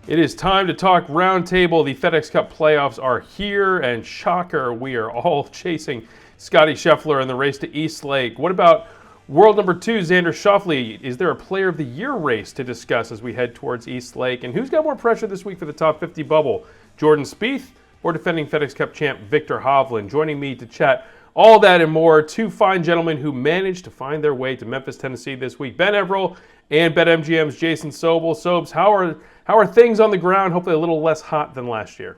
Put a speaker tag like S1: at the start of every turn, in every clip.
S1: It is time to talk roundtable. The FedEx Cup playoffs are here, and shocker, we are all chasing Scottie Scheffler in the race to East Lake. What about world number 2, Xander Schauffele? Is there a Player of the Year race to discuss as we head towards East Lake? And who's got more pressure this week for the top 50 bubble? Jordan Spieth or defending FedEx Cup champ Viktor Hovland? Joining me to chat all that and more, two fine gentlemen who managed to find their way to Memphis, Tennessee this week. Ben Everill and BetMGM's Jason Sobel. Sobes, how are things on the ground? Hopefully a little less hot than last year.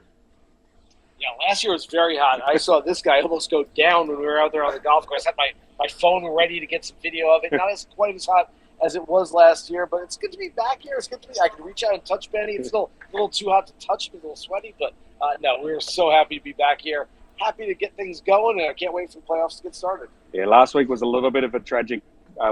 S2: Yeah, last year was very hot. I saw this guy almost go down when we were out there on the golf course. I had my phone ready to get some video of it. Not as quite as hot as it was last year, but it's good to be back here. It's good to be. I can reach out and touch Benny. It's still a little too hot to touch me, a little sweaty, but no, we're so happy to be back here. Happy to get things going, and I can't wait for the playoffs to get started.
S3: Yeah, last week was a little bit of a tragic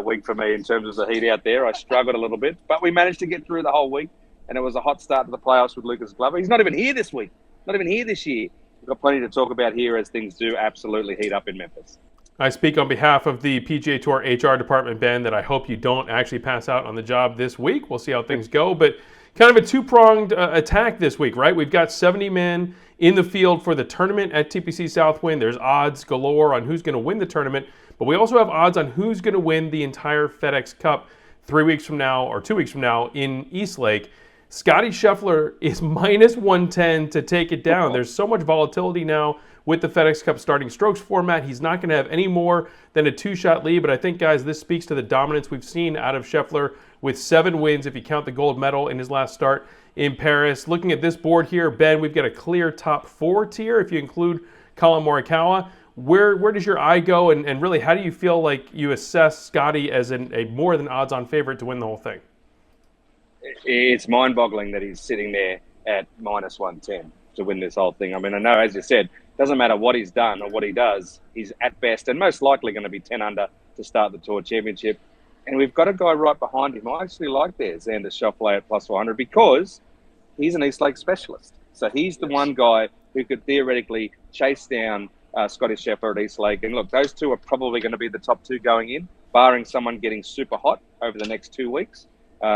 S3: week for me in terms of the heat out there. I struggled a little bit, but we managed to get through the whole week, and it was a hot start to the playoffs with Lucas Glover. He's not even here this week, not even here this year. We've got plenty to talk about here as things do absolutely heat up in Memphis.
S1: I speak on behalf of the PGA Tour HR department, Ben, that I hope you don't actually pass out on the job this week. We'll see how things go, but kind of a two-pronged attack this week, right? We've got 70 men in the field for the tournament at TPC Southwind. There's odds galore on who's going to win the tournament, but we also have odds on who's going to win the entire FedEx Cup 3 weeks from now or 2 weeks from now in East Lake. Scottie Scheffler is minus 110 to take it down. There's so much volatility now with the FedEx Cup starting strokes format. He's not going to have any more than a two-shot lead, but I think, guys, this speaks to the dominance we've seen out of Scheffler with 7 wins if you count the gold medal in his last start in Paris. Looking at this board here, Ben, we've got a clear top 4 tier if you include Colin Morikawa. Where does your eye go, and really how do you feel like you assess Scottie as a more than odds-on favorite to win the whole thing?
S3: It's mind-boggling that he's sitting there at minus 110 to win this whole thing. I mean, I know, as you said, doesn't matter what he's done or what he does, he's at best and most likely going to be 10 under to start the Tour Championship. And we've got a guy right behind him. I actually like there, Xander Schauffele at plus 400 because he's an East Lake specialist. So he's the one guy who could theoretically chase down Scottie Scheffler at East Lake. And look, those two are probably going to be the top 2 going in, barring someone getting super hot over the next 2 weeks.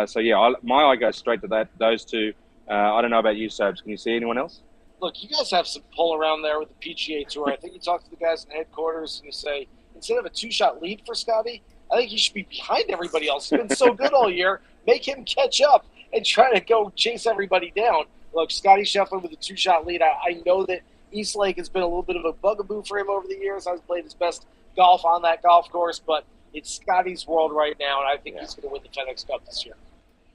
S3: So yeah, my eye goes straight to those two. I don't know about you, Sobes. Can you see anyone else?
S2: Look, you guys have some pull around there with the PGA Tour. I think you talk to the guys in headquarters and you say, instead of a 2-shot lead for Scottie, I think he should be behind everybody else. He's been so good all year. Make him catch up and try to go chase everybody down. Look, Scottie Scheffler with a 2-shot lead. I know that East Lake has been a little bit of a bugaboo for him over the years. I've played his best golf on that golf course, but it's Scottie's world right now, and I think he's going to win the FedEx Cup this year.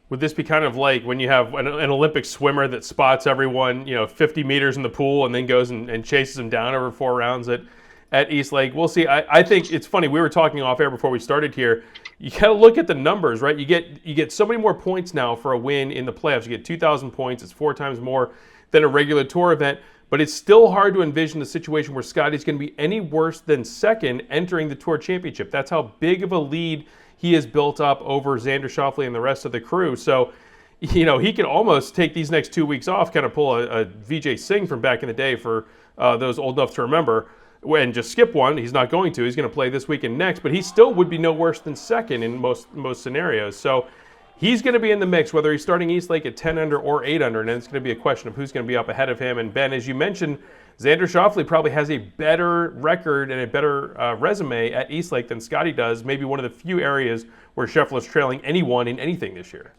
S1: Would this be kind of like when you have an Olympic swimmer that spots everyone, 50 meters in the pool and then goes and chases them down over 4 rounds at East Lake? We'll see. I think it's funny. We were talking off air before we started here. You got to look at the numbers, right? You get so many more points now for a win in the playoffs. You get 2,000 points. It's 4 times more than a regular tour event. But it's still hard to envision a situation where Scottie's going to be any worse than second entering the Tour Championship. That's how big of a lead he has built up over Xander Schauffele and the rest of the crew. So, he can almost take these next 2 weeks off, kind of pull a Vijay Singh from back in the day for those old enough to remember, and just skip one. He's not going to. He's going to play this week and next, but he still would be no worse than second in most scenarios. So he's going to be in the mix, whether he's starting East Lake at 10 under or 8 under, and then it's going to be a question of who's going to be up ahead of him. And Ben, as you mentioned, Xander Schauffele probably has a better record and a better resume at East Lake than Scottie does, maybe one of the few areas where Scheffler's trailing anyone in anything this year.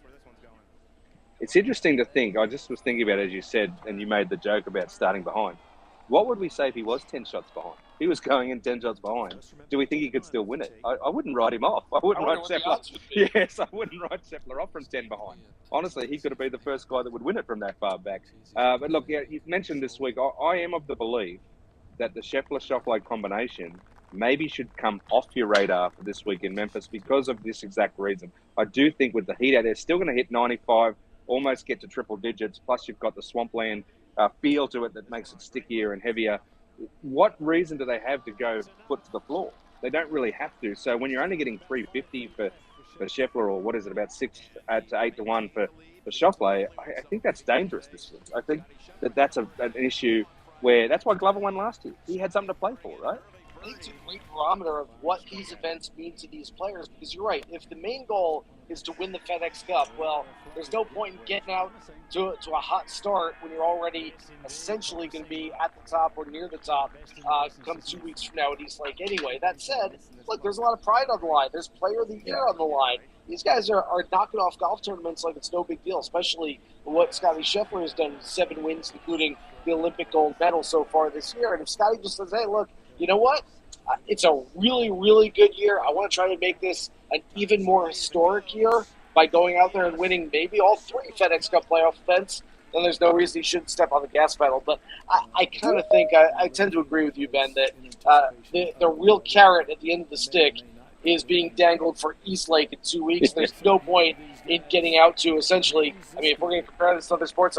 S3: It's interesting to think. I just was thinking about it, as you said, and you made the joke about starting behind. What would we say if he was 10 shots behind? He was going in 10 shots behind. Do we think he could still win it? I wouldn't write him off. I wouldn't write Scheffler. Yes, I wouldn't write Scheffler off from 10 behind. Honestly, he could have been the first guy that would win it from that far back. But look, you've mentioned this week, I am of the belief that the Scheffler-Schauffele combination maybe should come off your radar for this week in Memphis because of this exact reason. I do think with the heat out there, still going to hit 95, almost get to triple digits, plus you've got the swampland feel to it that makes it stickier and heavier. What reason do they have to go foot to the floor? They don't really have to. So when you're only getting 350 for Scheffler, or what is it, about 6 to 8 to 1 for Schauffele, I think that's dangerous this week. I think that's an issue where that's why Glover won last year. He had something to play for, right?
S2: I think it's a great barometer of what these events mean to these players, because you're right. If the main goal is to win the FedEx Cup. Well, there's no point in getting out to a hot start when you're already essentially going to be at the top or near the top come 2 weeks from now at East Lake anyway. That said, look, there's a lot of pride on the line. There's Player of the Year on the line. These guys are knocking off golf tournaments like it's no big deal, especially what Scottie Scheffler has done with 7 wins, including the Olympic gold medal so far this year. And if Scottie just says, hey, look, you know what? It's a really, really good year. I want to try to make this an even more historic year by going out there and winning maybe all 3 FedEx Cup playoff events. Then there's no reason he shouldn't step on the gas pedal. But I kind of think I tend to agree with you, Ben, that the real carrot at the end of the stick is being dangled for East Lake in 2 weeks. There's no point in getting out to essentially, I mean, if we're going to compare this to other sports,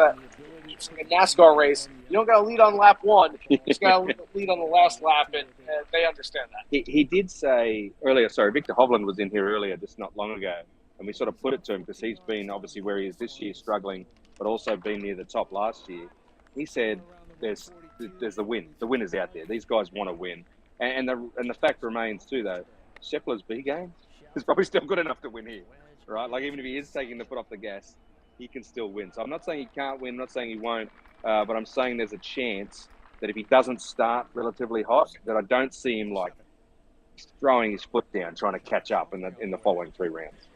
S2: it's like a NASCAR race. You don't got to lead on lap 1. You just got to lead on the last lap, and they understand that.
S3: He did say earlier, Viktor Hovland was in here earlier, just not long ago, and we sort of put it to him because he's been obviously where he is this year struggling, but also been near the top last year. He said there's the win. The win is out there. These guys want to win. And the fact remains too, though, Scheffler's B game is probably still good enough to win here, right? Like even if he is taking the foot off the gas, he can still win. So I'm not saying he can't win, I'm not saying he won't, but I'm saying there's a chance that if he doesn't start relatively hot, that I don't see him like throwing his foot down, trying to catch up in the following 3 rounds.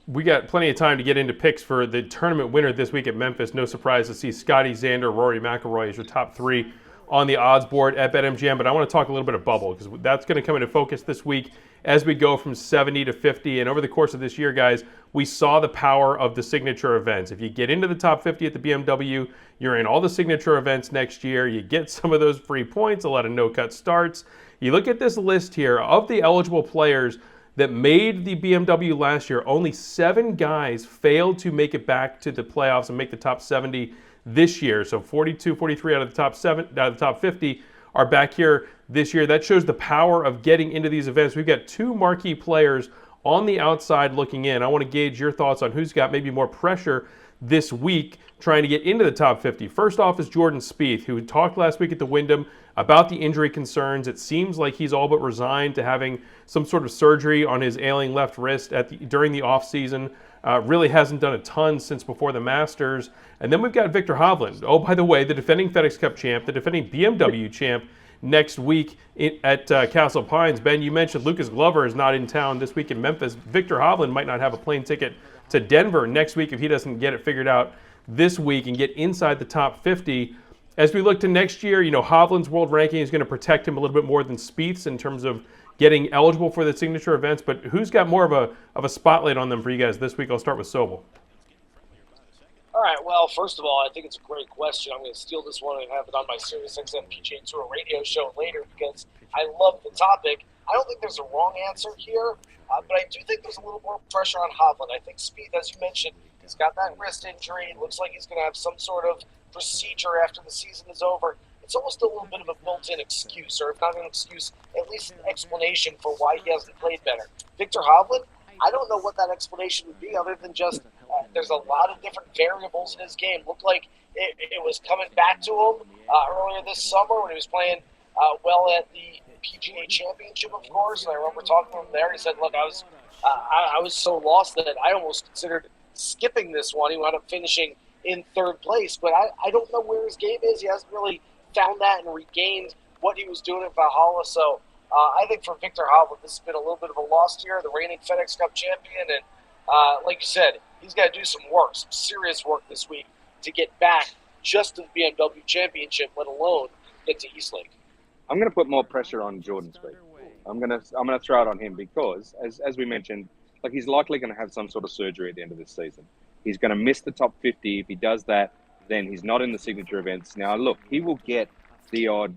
S1: We got plenty of time to get into picks for the tournament winner this week at Memphis. No surprise to see Scottie, Xander, Rory McIlroy as your top 3 on the odds board at BetMGM. But I want to talk a little bit of bubble because that's going to come into focus this week as we go from 70 to 50. And over the course of this year, guys, we saw the power of the signature events. If you get into the top 50 at the BMW, you're in all the signature events next year. You get some of those free points, a lot of no-cut starts. You look at this list here of the eligible players that made the BMW last year. Only 7 guys failed to make it back to the playoffs and make the top 70 this year. So 42, 43 out of the top 50 are back here this year. That shows the power of getting into these events. We've got 2 marquee players on the outside looking in. I want to gauge your thoughts on who's got maybe more pressure this week trying to get into the top 50. First off is Jordan Spieth, who talked last week at the Wyndham about the injury concerns. It seems like he's all but resigned to having some sort of surgery on his ailing left wrist during the offseason. Really hasn't done a ton since before the Masters. And then we've got Viktor Hovland. Oh, by the way, the defending FedEx Cup champ, the defending BMW champ next week at Castle Pines. Ben, you mentioned Lucas Glover is not in town this week in Memphis. Viktor Hovland might not have a plane ticket to Denver next week if he doesn't get it figured out this week and get inside the top 50. As we look to next year, Hovland's world ranking is going to protect him a little bit more than Spieth's in terms of getting eligible for the signature events. But who's got more of a spotlight on them for you guys this week? I'll start with Sobel.
S2: All right, well, first of all, I think it's a great question. I'm going to steal this one and have it on my SiriusXM PGA Tour radio show later because I love the topic. I don't think there's a wrong answer here, but I do think there's a little more pressure on Hovland. I think Spieth, as you mentioned, he's got that wrist injury. It looks like he's going to have some sort of procedure after the season is over. It's almost a little bit of a built-in excuse, or if not an excuse, at least an explanation for why he hasn't played better. Viktor Hovland, I don't know what that explanation would be other than just there's a lot of different variables in his game. Looked like it was coming back to him earlier this summer when he was playing well at the PGA Championship, of course. And I remember talking to him there. He said, look, I was so lost that I almost considered skipping this one. He wound up finishing in 3rd place. But I don't know where his game is. He hasn't really found that and regained what he was doing at Valhalla. So I think for Viktor Hovland, this has been a little bit of a lost year, the reigning FedEx Cup champion. And like you said, he's got to do some work, some serious work this week to get back just to the BMW Championship, let alone get to East Lake.
S3: I'm going to put more pressure on Jordan Spieth. I'm going to throw it on him because, as we mentioned, like he's likely going to have some sort of surgery at the end of this season. He's going to miss the top 50. If he does that, then he's not in the signature events. Now, look, he will get the odd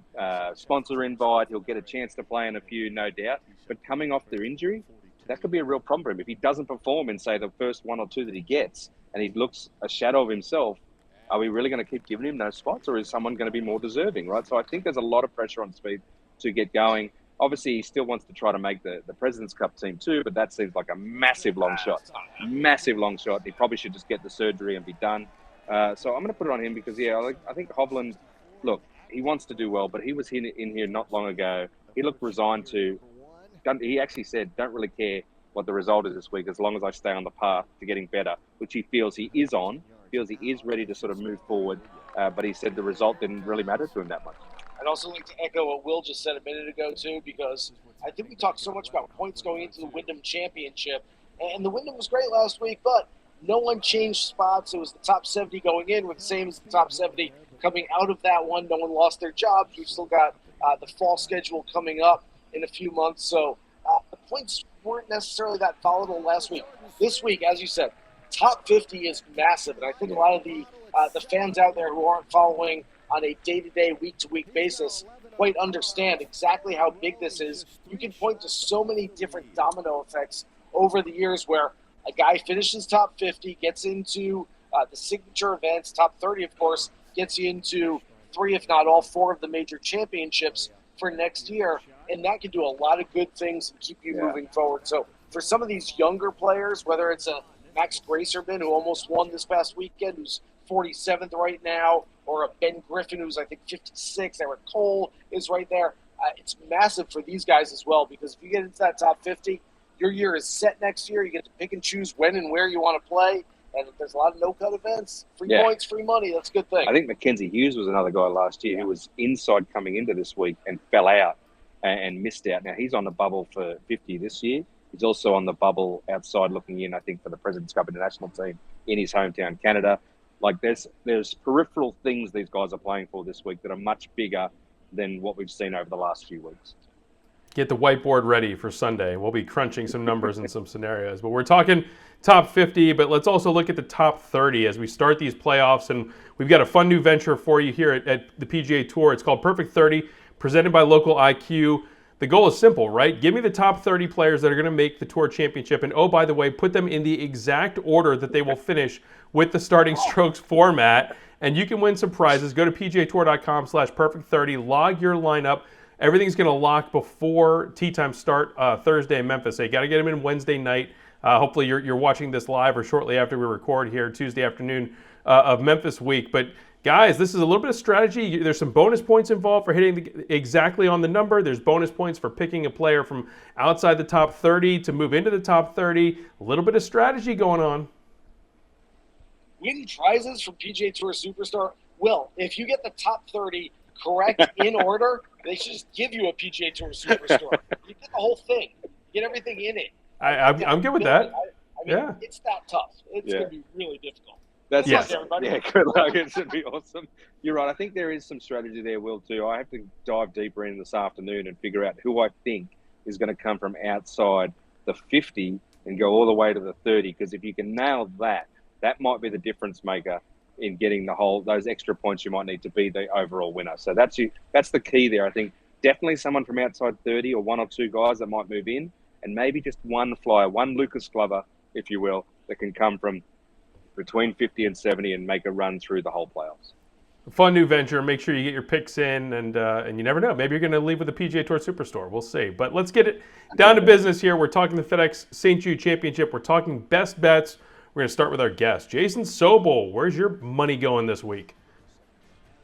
S3: sponsor invite. He'll get a chance to play in a few, no doubt. But coming off their injury, that could be a real problem for him. If he doesn't perform in, say, the first 1 or 2 that he gets, and he looks a shadow of himself, are we really going to keep giving him those spots, or is someone going to be more deserving, right? So I think there's a lot of pressure on Spieth to get going. Obviously, he still wants to try to make the President's Cup team too, but that seems like a massive long shot. Massive long shot. He probably should just get the surgery and be done. So I'm going to put it on him because, I think Hovland, look, he wants to do well, but he was in here not long ago. He looked resigned to. He actually said, don't really care what the result is this week, as long as I stay on the path to getting better, which he feels he is on, feels he is ready to sort of move forward. But he said the result didn't really matter to him that much.
S2: I'd also like to echo what Will just said a minute ago, too, because I think we talked so much about points going into the Wyndham Championship. And the Wyndham was great last week, but no one changed spots. It was the top 70 going in were the same as the top 70 coming out of that one. No one lost their jobs. We've still got the fall schedule coming up in a few months. So the points weren't necessarily that volatile last week. This week, as you said, top 50 is massive. And I think a lot of the fans out there who aren't following on a day-to-day, week-to-week basis quite understand exactly how big this is. You can point to so many different domino effects over the years where a guy finishes top 50, gets into the signature events, top 30, of course, gets you into 3, if not all 4 of the major championships for next year, and that can do a lot of good things and keep you moving forward. So for some of these younger players, whether it's a Max Gracerman, who almost won this past weekend, who's 47th right now, or a Ben Griffin, who's, I think, 56. Eric Cole is right there. It's massive for these guys as well, because if you get into that top 50, your year is set next year. You get to pick and choose when and where you want to play, and there's a lot of no-cut events. Free points, free money. That's a good thing.
S3: I think Mackenzie Hughes was another guy last year who was inside coming into this week and fell out and missed out. Now, he's on the bubble for 50 this year. He's also on the bubble outside looking in, I think, for the President's Cup International team in his hometown, Canada. Like, there's peripheral things these guys are playing for this week that are much bigger than what we've seen over the last few weeks.
S1: Get the whiteboard ready for Sunday. We'll be crunching some numbers and some scenarios. But we're talking top 50, but let's also look at the top 30 as we start these playoffs. And we've got a fun new venture for you here at the PGA Tour. It's called Perfect 30, presented by Local IQ. The goal is simple, right? Give me the top 30 players that are going to make the Tour Championship. And oh, by the way, put them in the exact order that they will finish with the starting strokes format. And you can win some prizes. Go to pgatour.com/perfect30. Log your lineup. Everything's going to lock before tee time start Thursday in Memphis. So you got to get them in Wednesday night. Hopefully you're watching this live or shortly after we record here Tuesday afternoon of Memphis week. But guys, this is a little bit of strategy. There's some bonus points involved for hitting exactly on the number. There's bonus points for picking a player from outside the top 30 to move into the top 30. A little bit of strategy going on.
S2: Win prizes from PGA Tour Superstar. Will, if you get the top 30 correct in order, they should just give you a PGA Tour Superstar. You get the whole thing. Get everything in it.
S1: I'm good with that.
S2: I mean, it's that tough. It's going to be really difficult.
S3: That's
S1: yes.
S3: Everybody. Yeah, good luck. It should be awesome. You're right. I think there is some strategy there, Will, too. I have to dive deeper in this afternoon and figure out who I think is going to come from outside the 50 and go all the way to the 30. Because if you can nail that, that might be the difference maker in getting those extra points you might need to be the overall winner. So that's the key there. I think definitely someone from outside 30 or one or two guys that might move in, and maybe just one flyer, one Lucas Glover, if you will, that can come from between 50 and 70 and make a run through the whole playoffs.
S1: A fun new venture. Make sure you get your picks in, and you never know. Maybe you're going to leave with a PGA Tour Superstore. We'll see. But let's get it down to business here. We're talking the FedEx St. Jude Championship. We're talking best bets. We're going to start with our guest, Jason Sobel. Where's your money going this week?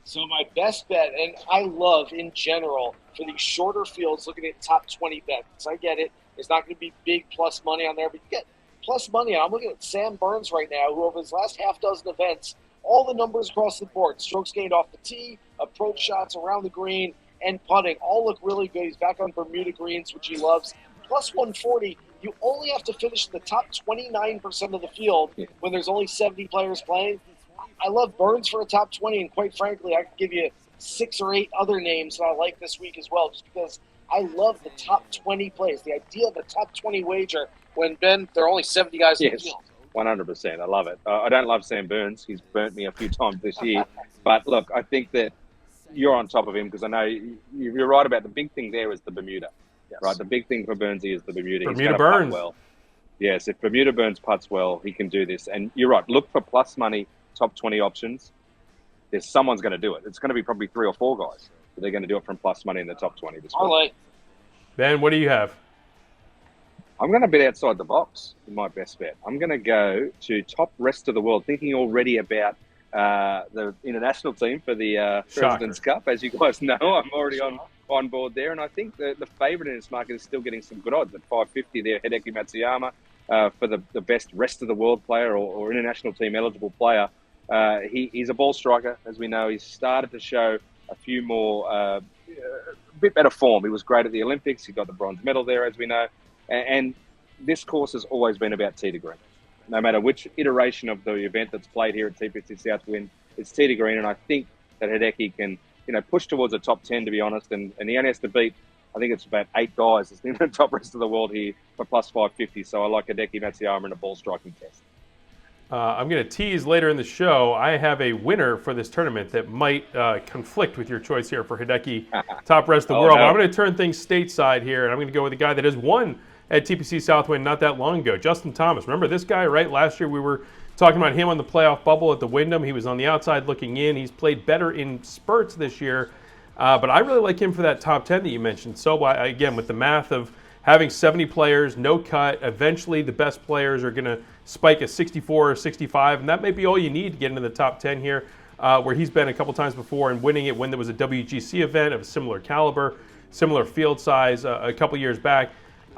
S2: So my best bet, and I love in general for these shorter fields looking at top 20 bets. I get it. There's not going to be big plus money on there, but you get plus money. I'm looking at Sam Burns right now, who over his last half dozen events, all the numbers across the board, strokes gained off the tee, approach shots around the green, and putting all look really good. He's back on Bermuda greens, which he loves. Plus 140. You only have to finish the top 29% of the field when there's only 70 players playing. I love Burns for a top 20, and quite frankly, I could give you 6 or 8 other names that I like this week as well, just because I love the top 20 plays. The idea of a top 20 wager when, Ben, there are only 70 guys in the field.
S3: 100%. I love it. I don't love Sam Burns. He's burnt me a few times this year. But, look, I think that you're on top of him because I know you're right about the big thing there is the Bermuda. Yes. Right, the big thing for Burnsy is the Bermuda.
S1: Bermuda Burns.
S3: Well. Yes, if Bermuda Burns putts well, he can do this. And you're right, look for plus money, top 20 options. Someone's going to do it. It's going to be probably 3 or 4 guys. But they're going to do it from plus money in the top 20 this week.
S1: Ben, what do you have?
S3: I'm going to bet outside the box in my best bet. I'm going to go to top rest of the world, thinking already about the international team for the President's Cup. As you guys know, I'm already on on board there. And I think the favourite in this market is still getting some good odds at 550 there, Hideki Matsuyama, for the best rest of the world player or international team eligible player. He's a ball striker, as we know. He's started to show a few more, a bit better form. He was great at the Olympics. He got the bronze medal there, as we know. And this course has always been about tee to green. No matter which iteration of the event that's played here at TPC Southwind, it's tee to green. And I think that Hideki can, push towards the top 10, to be honest. And he only has to beat, I think it's about 8 guys in the top rest of the world here for plus 550. So I like Hideki Matsuyama in a ball striking test.
S1: I'm going to tease later in the show. I have a winner for this tournament that might conflict with your choice here for Hideki, top rest of the world.
S3: No.
S1: But I'm going to turn things stateside here, and I'm going to go with a guy that has won at TPC Southwind not that long ago, Justin Thomas. Remember this guy, right? Last year we were talking about him on the playoff bubble at the Wyndham. He was on the outside looking in. He's played better in spurts this year, but I really like him for that top 10 that you mentioned. So, again, with the math of having 70 players, no cut, eventually the best players are going to spike a 64 or 65, and that may be all you need to get into the top 10 here, where he's been a couple times before and winning it when there was a WGC event of a similar caliber, similar field size a couple years back.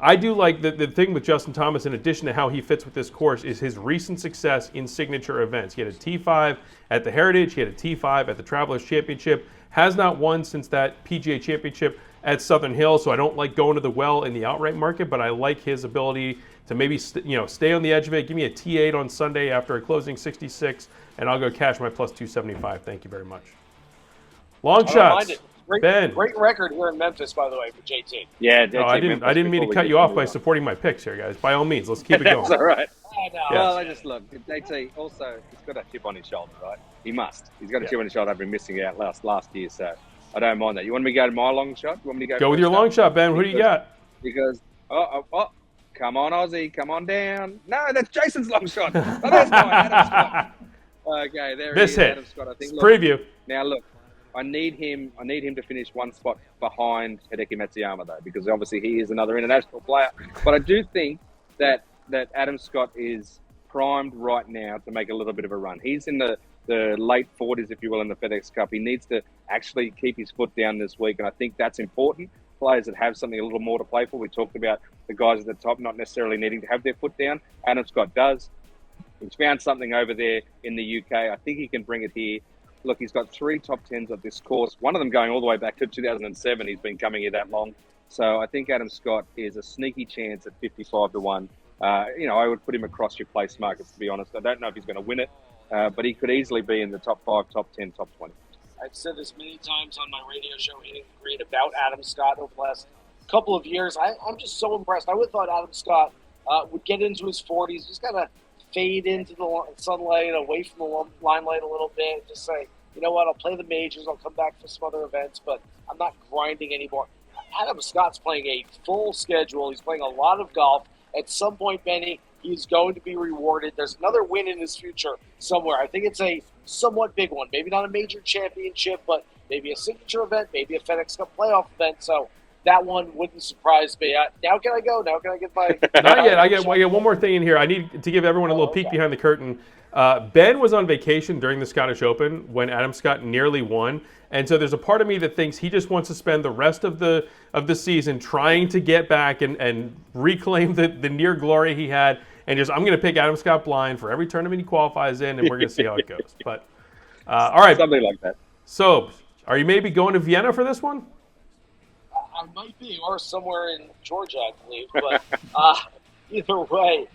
S1: I do like the thing with Justin Thomas, in addition to how he fits with this course, is his recent success in signature events. He had a T5 at the Heritage, he had a T5 at the Travelers Championship, has not won since that PGA Championship at Southern Hills, so I don't like going to the well in the outright market, but I like his ability to maybe stay on the edge of it. Give me a T8 on Sunday after a closing 66, and I'll go cash my plus 275. Thank you very much. Long shots. Ben.
S2: Great record here in Memphis, by the way, for JT.
S3: Yeah,
S1: no, I didn't mean to cut you off by supporting my picks here, guys. By all means, let's keep it going.
S3: That's all right.
S2: I know.
S1: Yes.
S3: Well, I just look. JT also, he's got a chip on his shoulder, right? He must. He's got a chip on his shoulder. I've been missing out last year, so I don't mind that. You want me to go to my long shot? You want me to
S1: go with your long shot, Ben. Who do you got?
S3: Because come on, Aussie, come on down. No, that's Jason's long shot. Oh, that's mine, Adam Scott. Okay, there he is, Adam Scott. I think.
S1: Preview.
S3: Now look, I need him to finish one spot behind Hideki Matsuyama though, because obviously he is another international player. But I do think that Adam Scott is primed right now to make a little bit of a run. He's in the late 40s, if you will, in the FedEx Cup. He needs to actually keep his foot down this week, and I think that's important. Players that have something a little more to play for. We talked about the guys at the top not necessarily needing to have their foot down. Adam Scott does. He's found something over there in the UK. I think he can bring it here. Look, he's got 3 top 10s at this course, one of them going all the way back to 2007. He's been coming here that long. So I think Adam Scott is a sneaky chance at 55 to 1. I would put him across your place markets, to be honest. I don't know if he's going to win it, but he could easily be in the top 5, top 10, top 20.
S2: I've said this many times on my radio show, Hitting the Green, about Adam Scott over the last couple of years. I'm just so impressed. I would have thought Adam Scott would get into his 40s, just kind of fade into the sunlight, away from the limelight a little bit, just say, you know what, I'll play the majors, I'll come back for some other events, but I'm not grinding anymore. Adam Scott's playing a full schedule. He's playing a lot of golf. At some point, Benny, he's going to be rewarded. There's another win in his future somewhere. I think it's a somewhat big one. Maybe not a major championship, but maybe a signature event, maybe a FedEx Cup playoff event. So that one wouldn't surprise me. Now can I go? Now can I get my...
S1: Not yet. I get one more thing in here. I need to give everyone a little peek behind the curtain. Ben was on vacation during the Scottish Open when Adam Scott nearly won. And so there's a part of me that thinks he just wants to spend the rest of the season trying to get back and reclaim the near glory he had. And I'm going to pick Adam Scott blind for every tournament he qualifies in, and we're going to see how it goes. But all right.
S3: Something like that.
S1: So, are you maybe going to Vienna for this one?
S2: I might be, or somewhere in Georgia, I believe. But either way,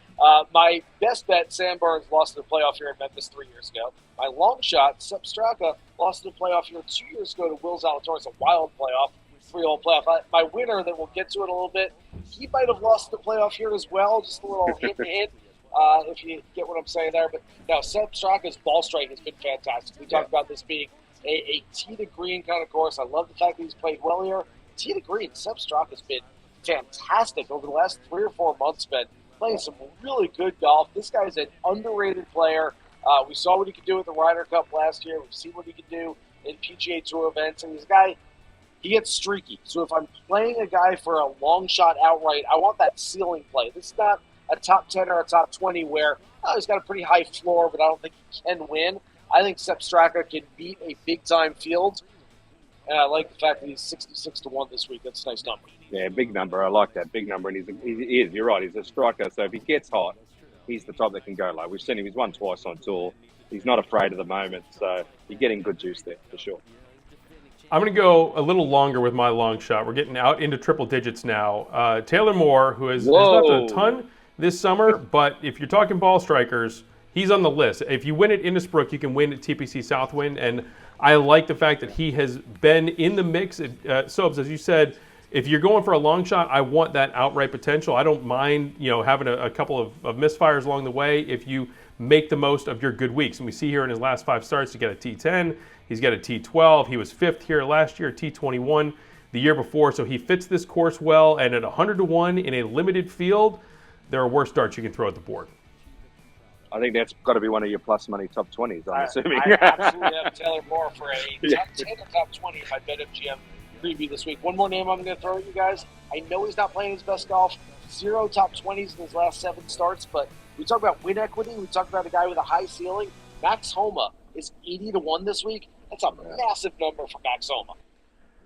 S2: my best bet, Sam Burns, lost in the playoff here in Memphis 3 years ago. My long shot, Sepp Straka, lost in the playoff here 2 years ago to Will Zalatoris, a wild playoff, 3-hole playoff. My winner, that we'll get to it a little bit, he might have lost the playoff here as well, just a little hint, if you get what I'm saying there. But no, Sepp Straka's ball strike has been fantastic. We talked about this being a tee to green kind of course. I love the fact that he's played well here. Tee to green, Sepp Straka's been fantastic over the last 3 or 4 months, been playing some really good golf. This guy's an underrated player. We saw what he could do at the Ryder Cup last year. We've seen what he could do in PGA Tour events. And this guy, he gets streaky. So if I'm playing a guy for a long shot outright, I want that ceiling play. This is not a top 10 or a top 20 where he's got a pretty high floor, but I don't think he can win. I think Sepp Straka can beat a big-time field. And I like the fact that he's 66-1 this week. That's a nice number.
S3: Yeah, big number. I like that big number. And he is. You're right. He's a striker. So if he gets hot, he's the type that can go low. We've seen him. He's won twice on tour. He's not afraid of the moment. So you're getting good juice there for sure.
S1: I'm going to go a little longer with my long shot. We're getting out into triple digits now. Taylor Moore, who has not done a ton this summer, but if you're talking ball strikers, he's on the list. If you win at Innisbrook, you can win at TPC Southwind, and I like the fact that he has been in the mix. Sobes, as you said, if you're going for a long shot, I want that outright potential. I don't mind, having a couple of misfires along the way if you make the most of your good weeks. And we see here in his last 5 starts, he got a T10, he's got a T12. He was 5th here last year, T21 the year before. So he fits this course well. And at 100-1 in a limited field, there are worse darts you can throw at the board.
S3: I think that's got to be one of your plus money top 20s, I'm assuming.
S2: I absolutely have Taylor Moore for a top 10 or top 20 if I bet MGM preview this week. One more name I'm going to throw at you guys. I know he's not playing his best golf. 0 top 20s in his last 7 starts, but we talk about win equity. We talk about a guy with a high ceiling. Max Homa is 80-1 this week. That's a massive number for Max Homa.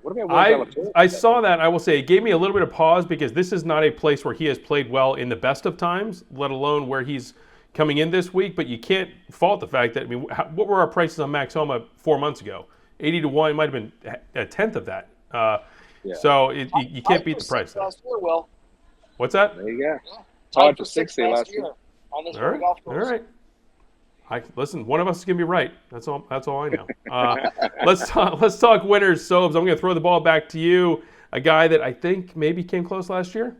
S3: What about
S1: I saw that. I will say it gave me a little bit of pause because this is not a place where he has played well in the best of times, let alone where he's coming in this week. But you can't fault the fact that, what were our prices on Max Homa 4 months ago? 80-1, it might have been a tenth of that. So you can't beat the price.
S2: Last year, Will.
S1: What's that?
S3: There you go.
S2: Yeah.
S3: Tied for 60 last year.
S2: On this golf
S1: All
S2: course.
S1: right. Listen, one of us is gonna be right. That's all I know. Let's talk winners, Sobes. I'm gonna throw the ball back to you. A guy that I think maybe came close last year.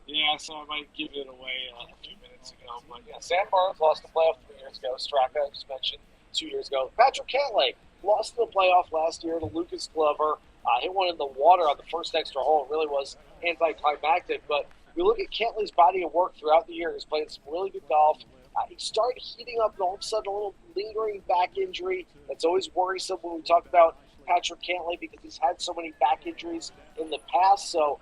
S2: Yeah, so I might give it away a few minutes ago. But yeah, Sam Burns lost the playoff 3 years ago. Straka, I just mentioned, 2 years ago. Patrick Cantlay lost the playoff last year to Lucas Glover. Hit one in the water on the first extra hole. It really was anticlimactic. But we look at Cantlay's body of work throughout the year. He's playing some really good golf. He started heating up, and all of a sudden, a little lingering back injury. That's always worrisome when we talk about Patrick Cantlay because he's had so many back injuries in the past. So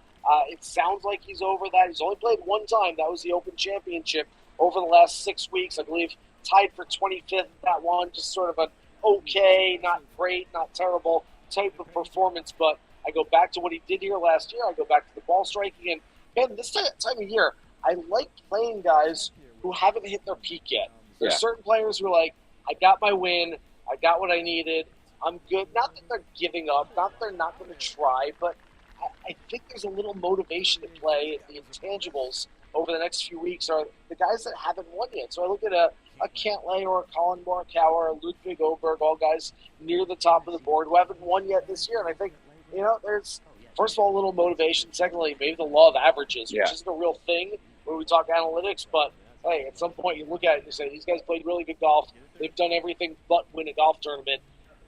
S2: it sounds like he's over that. He's only played 1 time. That was the Open Championship over the last 6 weeks. I believe tied for 25th that one. Just sort of an okay, not great, not terrible type of performance. But I go back to what he did here last year. I go back to the ball striking. And, man, this time of year, I like playing guys who haven't hit their peak yet. There's certain players who are like, I got my win. I got what I needed. I'm good. Not that they're giving up. Not that they're not going to try. But I think there's a little motivation to play. The intangibles over the next few weeks are the guys that haven't won yet. So I look at a Cantlay or a Colin Morikawa or a Ludwig Oberg, all guys near the top of the board who haven't won yet this year. And I think, there's, first of all, a little motivation. Secondly, maybe the law of averages, which isn't a real thing when we talk analytics. But, hey, at some point you look at it and you say, these guys played really good golf. They've done everything but win a golf tournament.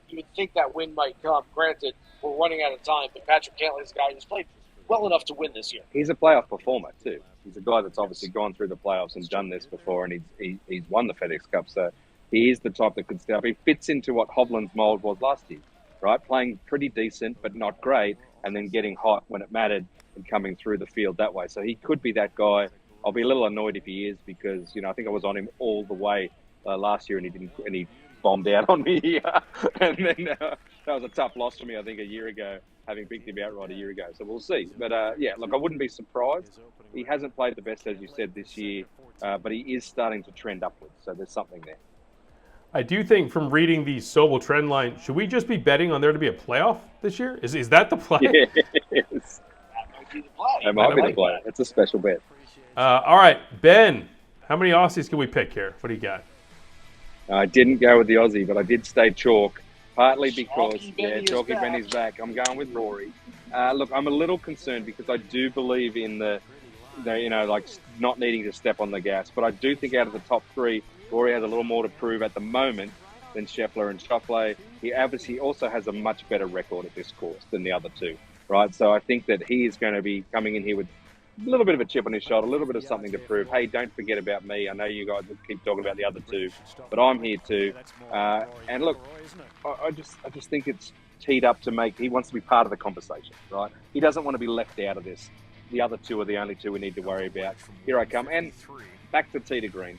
S2: You would think that win might come. Granted, we're running out of time, but Patrick Cantlay is a guy who's played well enough to win this year.
S3: He's a playoff performer, too. He's a guy that's obviously gone through the playoffs and done this before, and he's won the FedEx Cup. So he is the type that could step up. He fits into what Hovland's mold was last year, right? Playing pretty decent, but not great, and then getting hot when it mattered and coming through the field that way. So he could be that guy. I'll be a little annoyed if he is because, I think I was on him all the way last year, and he bombed out on me. And then that was a tough loss for me, I think, a year ago, having picked him outright a year ago. So we'll see. But, look, I wouldn't be surprised. He hasn't played the best, as you said, this year, but he is starting to trend upwards. So there's something there.
S1: I do think from reading the Sobel trend line, should we just be betting on there to be a playoff this year? Is that the play?
S3: Yes.
S2: That might be the play.
S3: That might be the play. It's a special bet.
S1: All right, Ben, how many Aussies can we pick here? What do you got?
S3: I didn't go with the Aussie, but I did stay chalk, partly because,
S2: Chalky
S3: Benny's back. I'm going with Rory. Look, I'm a little concerned because I do believe in the not needing to step on the gas. But I do think out of the top 3, Rory has a little more to prove at the moment than Scheffler and Schauffele. He obviously also has a much better record at this course than the other 2, right? So I think that he is going to be coming in here with a little bit of a chip on his shoulder, a little bit of something to prove. Hey, don't forget about me. I know you guys keep talking about the other 2, but I'm here too. And look, I just think it's teed up to make. He wants to be part of the conversation, right? He doesn't want to be left out of this. The other 2 are the only 2 we need to worry about. Here I come, and back to tee to green.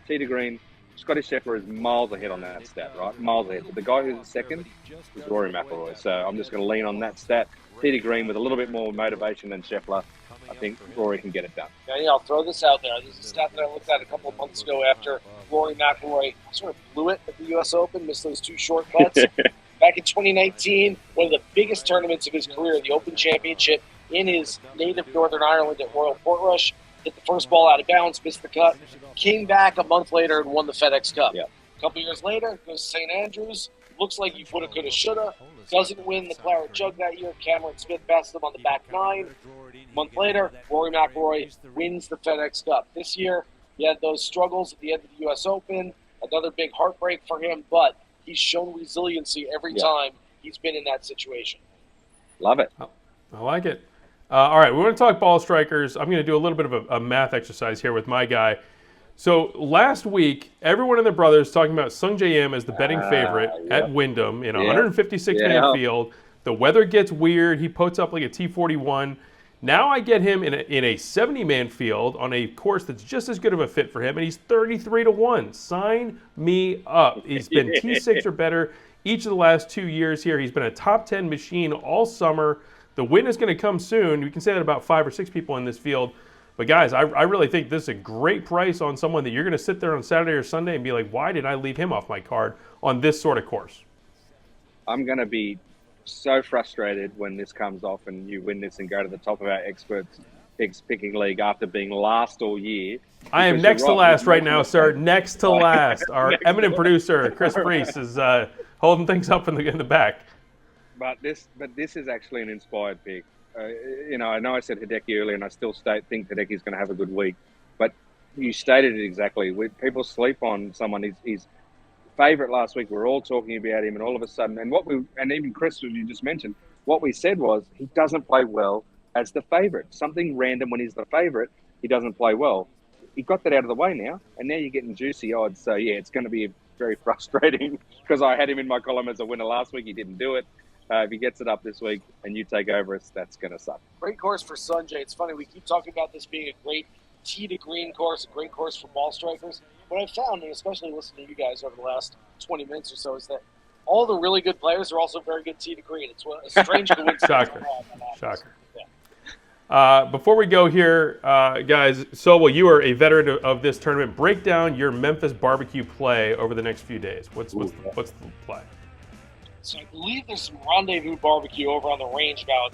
S3: Tee to green, Scottie Scheffler is miles ahead on that stat, right? Miles ahead. But the guy who's second is Rory McIlroy. So I'm just going to lean on that stat. Peter Green with a little bit more motivation than Scheffler. I think Rory can get it done.
S2: Yeah, I'll throw this out there. This is a stat that I looked at a couple of months ago after Rory McIlroy sort of blew it at the U.S. Open, missed those 2 short putts. Back in 2019, one of the biggest tournaments of his career, the Open Championship, in his native Northern Ireland at Royal Portrush. Hit the first ball out of bounds, missed the cut. Came back a month later and won the FedEx Cup.
S3: Yeah.
S2: A couple years later, goes to St. Andrews. Looks like he woulda, coulda, shoulda. Doesn't win the Claret Jug that year. Cameron Smith passed him on the back 9. A month later, Rory McIlroy wins the FedEx Cup. This year, he had those struggles at the end of the U.S. Open. Another big heartbreak for him, but he's shown resiliency every time he's been in that situation.
S3: Love it.
S1: I like it. All right, we want to talk ball strikers. I'm going to do a little bit of a math exercise here with my guy. So last week, everyone and their brothers talking about Sung J M as the betting favorite at Wyndham in a 156-man field. The weather gets weird. He puts up like a T41. Now I get him in a 70-man field on a course that's just as good of a fit for him, and he's 33-1. Sign me up. He's been T6 or better each of the last 2 years here. He's been a top 10 machine all summer. The win is going to come soon. We can say that about 5 or 6 people in this field. But guys, I really think this is a great price on someone that you're going to sit there on Saturday or Sunday and be like, why did I leave him off my card on this sort of course?
S3: I'm going to be so frustrated when this comes off and you win this and go to the top of our experts picking league after being last all year.
S1: I am next to last right now, sir. Next to last. Our eminent producer, Chris Priest, is holding things up in the back.
S3: But this is actually an inspired pick. I know I said Hideki earlier, and I still think Hideki's going to have a good week. But you stated it exactly. People sleep on someone. He's favourite last week. We're all talking about him, and all of a sudden, and even Chris, as you just mentioned, what we said was he doesn't play well as the favourite. Something random when he's the favourite, he doesn't play well. He got that out of the way now, and now you're getting juicy odds. So yeah, it's going to be very frustrating because I had him in my column as a winner last week. He didn't do it. If he gets it up this week and you take over us, that's going to suck.
S2: Great course for Sanjay. It's funny, we keep talking about this being a great tee to green course, a great course for ball strikers. What I've found, and especially listening to you guys over the last 20 minutes or so, is that all the really good players are also very good tee to green. It's a strange coincidence.
S1: Shocker. Yeah. Before we go here, guys, Sobel, you are a veteran of this tournament. Break down your Memphis barbecue play over the next few days. What's the play?
S2: So I believe there's some rendezvous barbecue over on the range about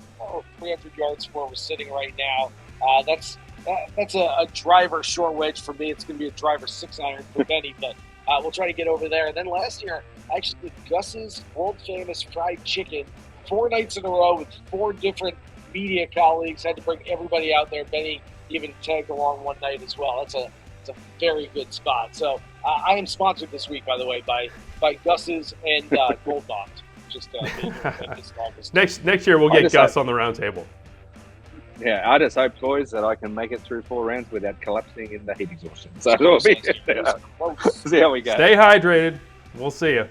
S2: 300 yards from where we're sitting right now. That's a driver short wedge for me. It's going to be a driver 6-iron for Benny, but we'll try to get over there. And then last year, I actually did Gus's world-famous fried chicken 4 nights in a row with 4 different media colleagues. Had to bring everybody out there. Benny even tagged along one night as well. It's a very good spot. So I am sponsored this week, by the way, by Gus's and Gold Bond. Just
S1: next year we'll get Gus on the round table.
S3: Yeah, I just hope, boys, that I can make it through 4 rounds without collapsing in the heat exhaustion. So we'll see how we go.
S1: Stay hydrated. We'll see you.